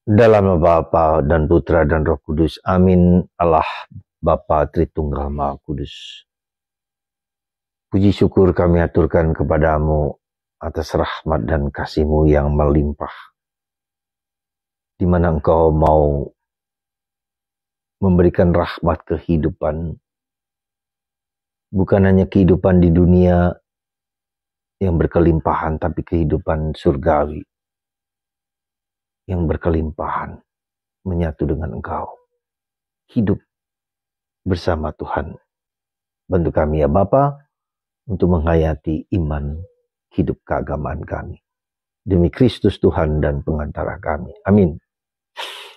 Dalam nama Bapa dan Putra dan Roh Kudus. Amin. Allah Bapa Tritunggal Maha Kudus. Puji syukur kami aturkan kepadamu atas rahmat dan kasih-Mu yang melimpah, di mana Engkau mau memberikan rahmat kehidupan, bukan hanya kehidupan di dunia yang berkelimpahan, tapi kehidupan surgawi yang berkelimpahan, menyatu dengan Engkau, hidup bersama Tuhan. Bantu kami ya Bapa untuk menghayati iman hidup keagamaan kami. Demi Kristus Tuhan dan pengantara kami. Amin.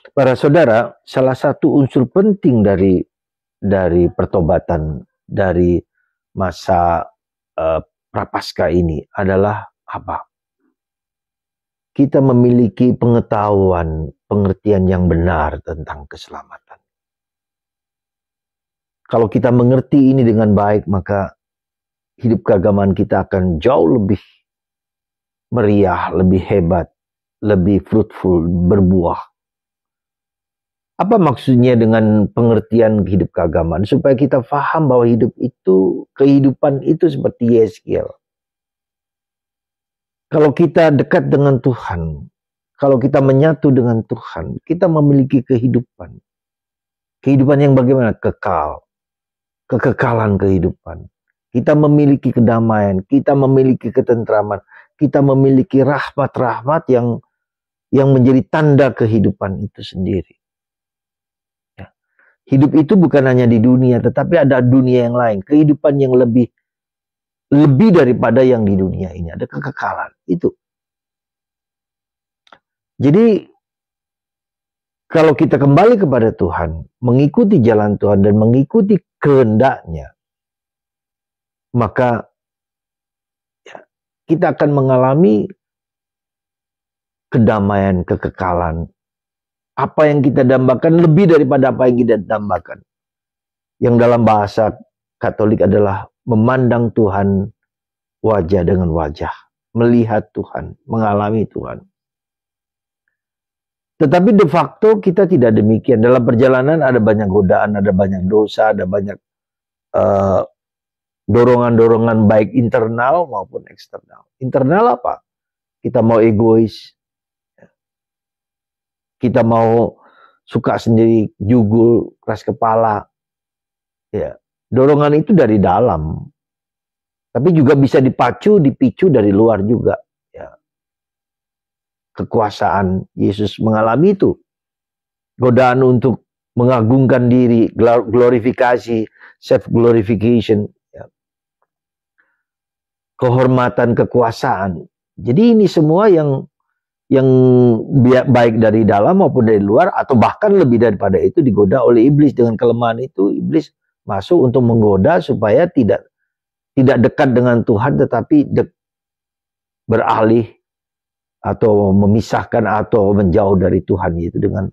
Para saudara, salah satu unsur penting dari pertobatan, dari masa prapaskah ini adalah apa? Kita memiliki pengetahuan, pengertian yang benar tentang keselamatan. Kalau kita mengerti ini dengan baik, maka hidup keagamaan kita akan jauh lebih meriah, lebih hebat, lebih fruitful, berbuah. Apa maksudnya dengan pengertian hidup keagamaan? Supaya kita paham bahwa kehidupan itu seperti Yeskiel. Kalau kita dekat dengan Tuhan, kalau kita menyatu dengan Tuhan, kita memiliki kehidupan. Kehidupan yang bagaimana? Kekal. Kekekalan kehidupan. Kita memiliki kedamaian, kita memiliki ketentraman, kita memiliki rahmat-rahmat yang menjadi tanda kehidupan itu sendiri. Ya. Hidup itu bukan hanya di dunia, tetapi ada dunia yang lain, kehidupan yang lebih daripada yang di dunia ini, ada kekekalan itu. Jadi kalau kita kembali kepada Tuhan, mengikuti jalan Tuhan dan mengikuti kehendak-Nya, maka ya, kita akan mengalami kedamaian, kekekalan. Apa yang kita dambakan lebih daripada apa yang kita dambakan. Yang dalam bahasa Katolik adalah memandang Tuhan wajah dengan wajah. Melihat Tuhan, mengalami Tuhan. Tetapi de facto kita tidak demikian. Dalam perjalanan ada banyak godaan, ada banyak dosa, ada banyak dorongan-dorongan baik internal maupun eksternal. Internal apa? Kita mau egois, kita mau suka sendiri, jugul, keras kepala. Ya, dorongan itu dari dalam. Tapi juga bisa dipicu dari luar juga. Ya. Kekuasaan Yesus mengalami itu. Godaan untuk mengagungkan diri, glorifikasi, self-glorification. Kehormatan, kekuasaan. Jadi ini semua yang baik dari dalam maupun dari luar, atau bahkan lebih daripada itu digoda oleh iblis. Dengan kelemahan itu iblis masuk untuk menggoda supaya tidak dekat dengan Tuhan, tetapi beralih atau memisahkan atau menjauh dari Tuhan, yaitu dengan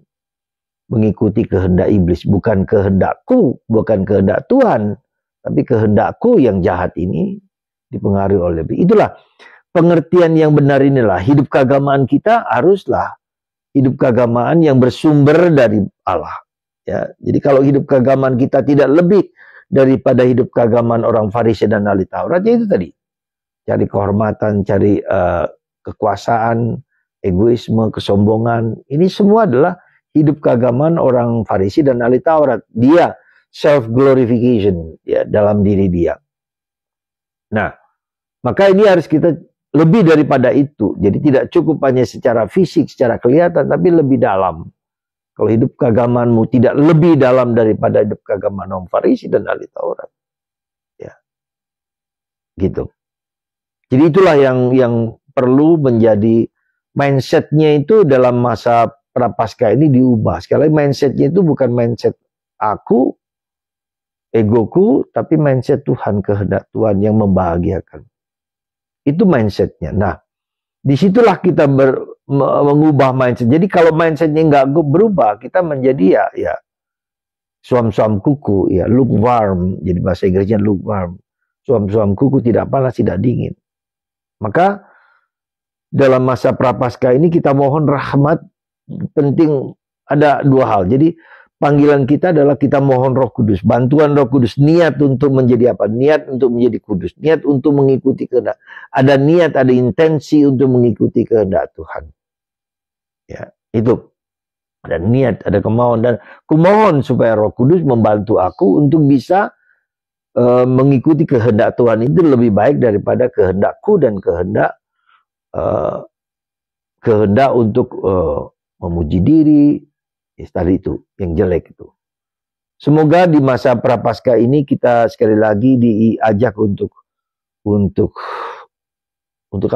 mengikuti kehendak iblis. Bukan kehendakku, bukan kehendak Tuhan, tapi kehendakku yang jahat ini dipengaruhi oleh iblis. Itulah pengertian yang benar. Inilah hidup keagamaan kita, haruslah hidup keagamaan yang bersumber dari Allah. Ya, jadi kalau hidup keagamaan kita tidak lebih daripada hidup keagamaan orang Farisi dan ahli Taurat, ya itu tadi, cari kehormatan, cari kekuasaan, egoisme, kesombongan. Ini semua adalah hidup keagamaan orang Farisi dan ahli Taurat. Dia self glorification ya dalam diri dia. Nah, maka ini harus kita lebih daripada itu. Jadi tidak cukup hanya secara fisik, secara kelihatan, tapi lebih dalam. Kalau hidup keagamaanmu tidak lebih dalam daripada hidup keagamaan orang Farisi dan ahli Taurat. Ya. Gitu. Jadi itulah yang perlu menjadi mindsetnya itu dalam masa prapaskah ini diubah. Sekali lagi, mindsetnya itu bukan mindset aku, egoku, tapi mindset Tuhan, kehendak Tuhan yang membahagiakan. Itu mindsetnya. Nah, disitulah kita mengubah mindset. Jadi kalau mindsetnya nggak berubah, kita menjadi ya suam-suam kuku, ya lukewarm. Jadi bahasa Inggrisnya lukewarm. Suam-suam kuku, tidak panas, tidak dingin. Maka dalam masa prapaskah ini kita mohon rahmat penting ada dua hal. Jadi panggilan kita adalah kita mohon Roh Kudus, bantuan Roh Kudus, niat untuk menjadi apa? Niat untuk menjadi kudus, niat untuk mengikuti kehendak. Ada niat, ada intensi untuk mengikuti kehendak Tuhan. Ya, itu. Ada niat, ada kemauan, dan kumohon supaya Roh Kudus membantu aku untuk bisa mengikuti kehendak Tuhan itu lebih baik daripada kehendakku dan kehendak untuk memuji diri, tadi itu yang jelek itu. Semoga di masa Prapaskah ini kita sekali lagi diajak untuk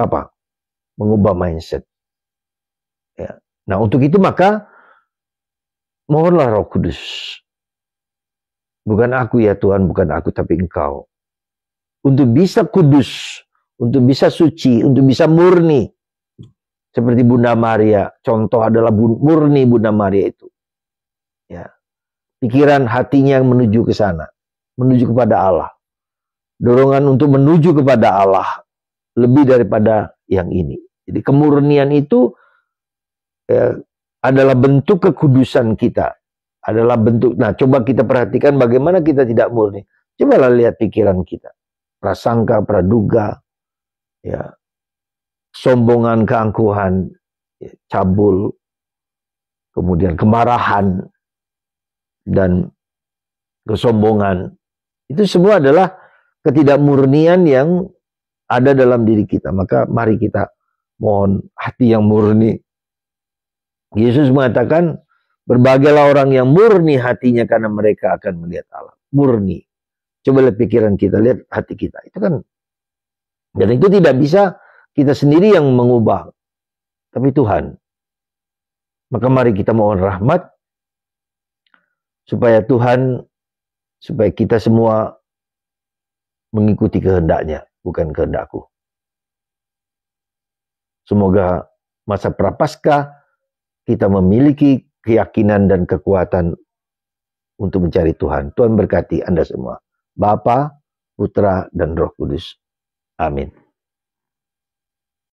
apa? Mengubah mindset. Ya. Nah, untuk itu maka mohonlah Roh Kudus. Bukan aku ya Tuhan, bukan aku tapi Engkau. Untuk bisa kudus, untuk bisa suci, untuk bisa murni. Seperti Bunda Maria, contoh adalah murni Bunda Maria itu. Ya. Pikiran hatinya yang menuju ke sana, menuju kepada Allah. Dorongan untuk menuju kepada Allah lebih daripada yang ini. Jadi kemurnian itu adalah bentuk kekudusan kita. Adalah bentuk, nah coba kita perhatikan bagaimana kita tidak murni. Cobalah lihat pikiran kita. Prasangka, praduga, ya, sombongan, keangkuhan, ya, cabul, kemudian kemarahan, dan kesombongan. Itu semua adalah ketidakmurnian yang ada dalam diri kita. Maka mari kita mohon hati yang murni. Yesus mengatakan, berbahagialah orang yang murni hatinya karena mereka akan melihat Allah. Murni. Coba lihat pikiran kita, lihat hati kita. Itu kan, dan itu tidak bisa kita sendiri yang mengubah, tapi Tuhan. Maka mari kita mohon rahmat supaya Tuhan, supaya kita semua mengikuti kehendaknya, bukan kehendakku. Semoga masa Prapaskah kita memiliki keyakinan dan kekuatan untuk mencari Tuhan. Tuhan berkati Anda semua. Bapa, Putra, dan Roh Kudus. Amin.